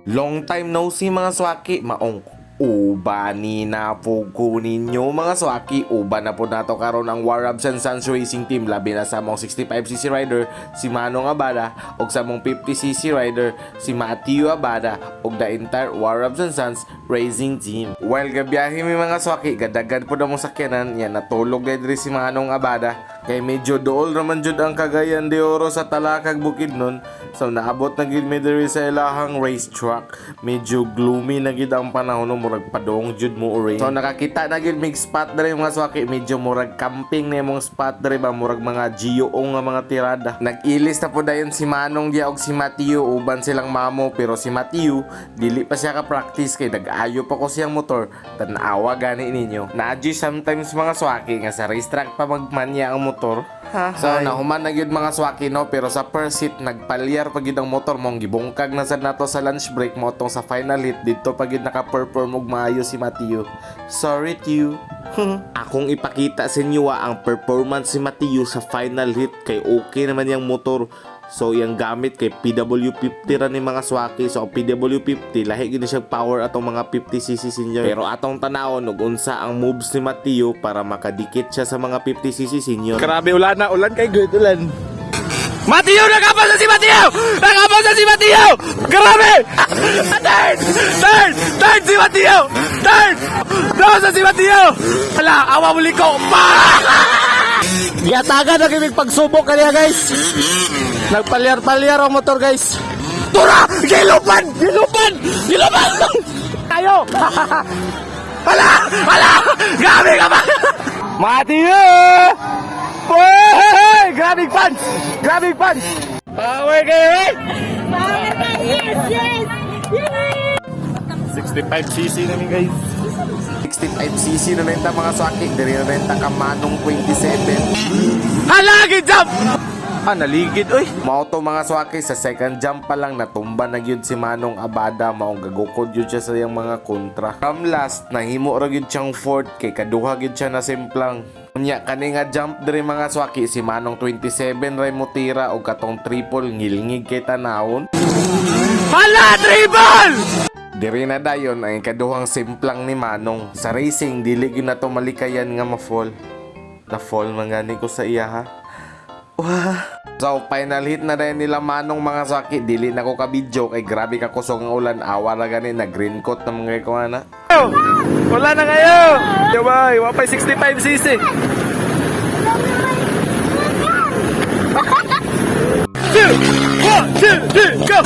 Long time no see mga swaki, maong uba ni na po ko ninyo mga swaki. Uba na po nato karon ang Warabs and Sons Racing Team, labi na sa mong 65cc rider si Manong Abada og sa mong 50cc rider si Matthew Abada og the entire Warabs and Sons Racing Team. While gabiyahe mi mga swaki, gadagan po na mong sakyanan yan, natulog na diri si Manong Abada kay medyo dool raman jud ang Cagayan de Oro sa Talakag Bukidnon. So naabot na gid mi diri sa ilahang racetrack. Medyo gloomy na gid ang panahon, murag padong jud mo uri. So nakakita na gid mig spot diri mga swaki, medyo murag camping na imong spot diri ba, murag mga GOO nga mga tirada. Nag-ilis na po dayon si Manong dia og si Matthew, uban silang mamo, pero si Matthew dili pa siya ka practice kay nag-ayo pa ko siyang motor. Tan-awa gani ninyo. Naadyo sometimes mga swaki nga sa racetrack pa magmanya ang motor. So nahuman na gyud mga swaki no, pero sa first hit nagpalyar pa gyud ang motor mong gibungkag na sad nato sa lunch break mo tong sa final hit dito pa gyud naka-perform og maayo si Matthew. Sorry Tew. Akong ipakita sa inyo ang performance si Matthew sa final hit kay okay naman yung motor. So yung gamit kay PW50 ra ni mga swaki. So PW50 lahi gid siya power atong mga 50cc senior. Pero atong tanawon og unsa ang moves ni Matthew para makadikit siya sa mga 50cc senior. Grabe ulan na, ulan kay good ulan. Matthew! Nakapasa si Matthew! Nakapasa si Matthew! Grabe! Third si Matthew! Third! Nakapasa si Matthew! Hala, awa muli ko! Yataga na kimig pagsubok kaniya guys! Nagpalyar-palyar ang motor guys! Tura! Gilupan! Gilupan! Gilupan! Tayo! Hala! Hala! Grabe ka ba? Matthew! Hey! Grabbing punch! Grabbing punch! Power kayo eh! Power man, yes, yes! Yay! 65cc namin guys. 65cc na renta mga swaki, diri na renta ka Manong 27. Halagi jump! Naligid oy. Mao to mga swaki, sa second jump pa lang natumba na gyud si Manong Abada, maong gagukod gyud siya sa iyang mga kontra. From last nahimo ra gyud siyang fourth kay kaduha gyud siya na simplang. Unya kani nga jump diri mga swaki, si Manong 27 ray motira og katong triple ngilngig kay tanawon. Hala triple! Diri na dayon ang ikaduhang simplang ni Manong. Sa racing dili gyud na to malikayan nga ma-fall. Na fall man gani ko sa iya ha. Wah. So final hit na rin nila Manong mga swaki, dili na ko ka-video kay grabe ka kusog ang ulan, awa na gani na green coat na mga ikaw na. Wala na kayo! Diba? Wapay 65cc. Go!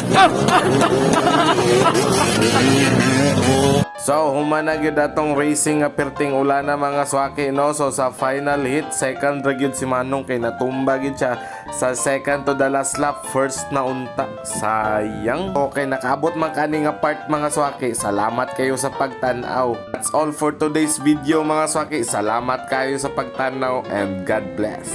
So humana gyud atong racing nga perting ulan na mga swaki no. So sa final hit, second ra gyud si Manong kay natumba gyud siya sa second to the last lap, first na unta. Sayang. Okay, nakaabot man kani nga part mga swaki. Salamat kayo sa pagtan-aw. That's all for today's video mga swaki. Salamat kayo sa pagtanaw and God bless.